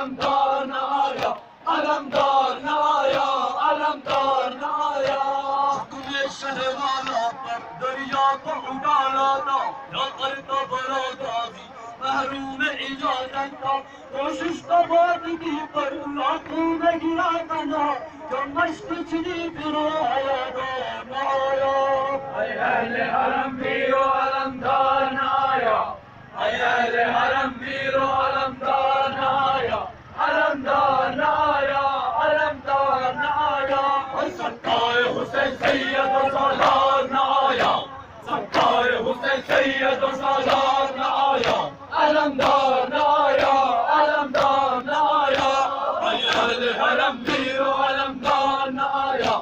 علمدار نہ آیا، علمدار نہ آیا، علمدار نہ آیا۔ تمہیں شہر والا پر دریا کو اڈالا تھا، نہ کرتا بڑا غازی محروم اجازت تھا۔ کوشش تو بہت کی پر لاکھوں میں گرا تنا، جو مشق چھنی پھر آیا نہ آیا۔ اے اہل حرم میرو علمدار نہ آیا، اے اہل حرم میرو علمدار نہ آیا، علمدار نہ آیا، علمدار نہ آیا۔ سرکار حسین سید و سالار نہ آیا، سرکار حسین سید و سالار نہ آیا، علمدار نہ آیا، علمدار نہ آیا۔ اے اہل حرم میرو علمدار نہ آیا،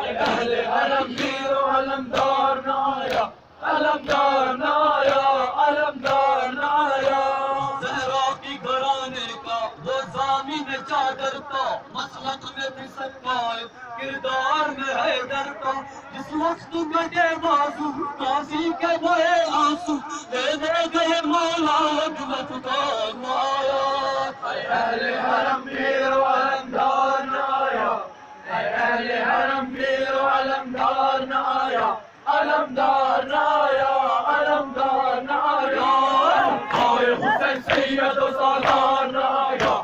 اے اہل حرم میرو علمدار نہ آیا، علمدار نہ آیا، علمدار نہ آیا۔ زہرا کی گھرانے کا وہ ضامن چادر کا، مسلک میں بھی سکائے کردار میں حیدر کا۔ جس وقت کٹے بازو غازی کے بہے آنسو، دے دے گئے مولا لفتار نہ آیا۔ اے اہل حرم میرو علمدار نہ آیا، اے اہل حرم میرو علمدار نہ آیا، علمدار نہ آیا، علمدار نہ آیا۔ سرکار حسین سید و سالار نہ آیا،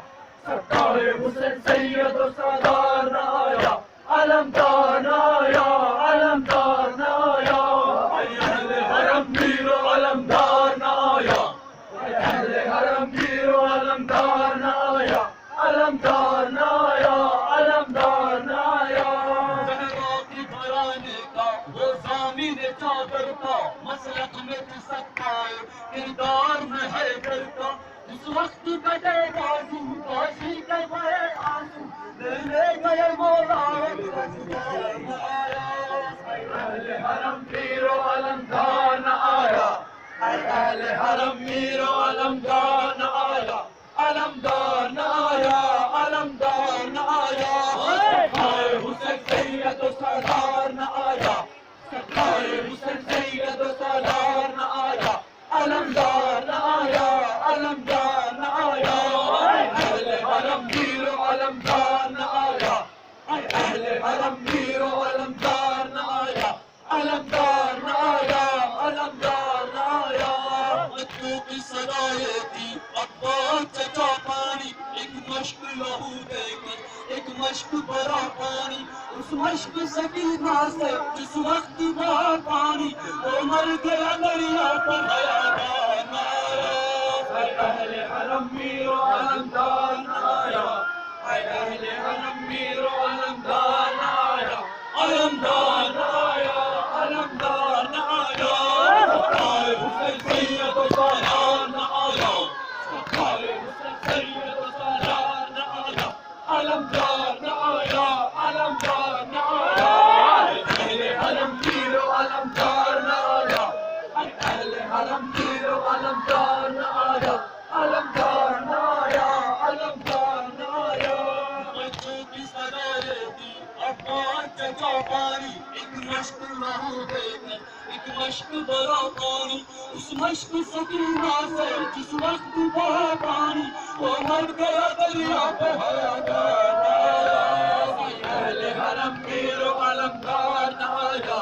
سرکار حسین سید و سالار نہ آیا، علمدار نہ آیا، علمدار نہ آیا۔ اے اہل حرم میرو علمدار نہ آیا، اے اہل حرم میرو علمدار نہ آیا، علمدار نہ آیا، علمدار نہ آیا۔ زہرا کی گھرانے کا وہ ضامن چادر کا، مسلک میں بھی سکائے کردار میں حیدر کا۔ جس وقت کٹے بازو غازی کے بہے آنسو، لے لے گئے مولا لفتار نہ آیا۔ اے اہل حرم میرو علمدار نہ آیا، اے اہل حرم میرو علمدار نہ آیا، علمدار نہ آیا، علمدار نہ آیا۔ سرکار حسین سید و سالار نہ آیا، سرکار حسین سید و سالار نہ آیا، علمدار نہ آیا، علمدار نہ آیا۔ اے اہل حرم میرو علمدار نہ آیا، اے اہل حرم میرو علمدار نہ آیا، علمدار نہ آیا، علمدار نہ آیا۔ بچوں کی صدائے تھی عباس چچا پانی، ایک مشق لہو دے کر ایک مشق بھرا پانی۔ اس مشق سکینہ سے جس وقت بہا پانی، وہ مر گیا دریا پر حیادار نہ آیا۔ اے اہل حرم میرو علمدار نہ آیا، اے اہل حرم میرو علمدار نہ آیا، علمدار نہ آیا، علمدار نہ آیا۔ سرکار حسین سید و سالار نہ آیا، سرکار حسین سید و سالار نہ آیا، علمدار نہ آیا، علمدار نہ آیا۔ اے اہل حرم میرو علمدار نہ آیا، اے اہل حرم میرو علمدار نہ آیا، علمدار نہ آیا، علمدار نہ آیا۔ بچوں کی صدائے تھی عباس چچا پانی، ایک مشق لہو دے کر ایک مشق بھرا پانی۔ اس مشق سکینہ سے جس وقت بہا پانی، وہ مر گیا دریا پہ حیادار نہ آیا۔ اے اہل حرم میرو علمدار نہ آیا،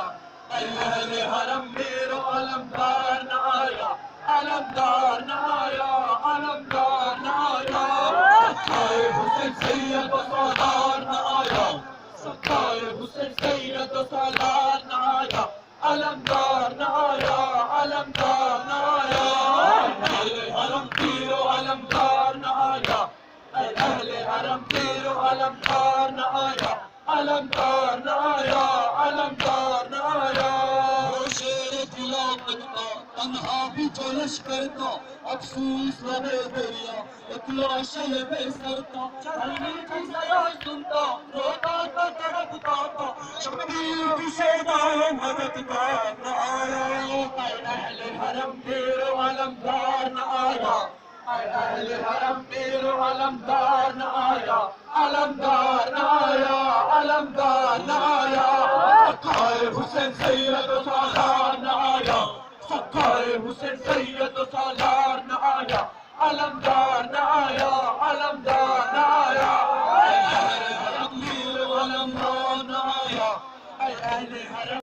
اے اہل حرم میرو علمدار نہ آیا، علمدار نہ آیا، علمدار نہ آیا۔ سرکار حسین سید و سالار نہ آیا، سرکار حسین سید و سالار نہ آیا، علمدار نہ آیا، علمدار نہ آیا۔ اے اہل حرم میرو علمدار نہ آیا، اے اہل حرم میرو علمدار نہ آیا، علمدار نہ آیا، علمدار نہ آیا۔ وہ شیر خلافت کا تنہا بھی جو لشکر کا، افسوس لبے دریا ایک لاشے بے سر کا۔ چلنے کی صدا سنتا روتا تھا تڑپتا تھا، شبیر کی صدا مددگار نہ آیا۔ اے اہل حرم میرو علمدار نہ آیا، اے اہل حرم میرو علمدار نہ آیا، علمدار نہ آیا، علمدار نہ آیا۔ سرکار حسین سید و سالار نہ آیا، سرکار حسین سید و سالار نہ آیا، علمدار نہ آیا، علمدار علمدار نمایاں اے اہل حرم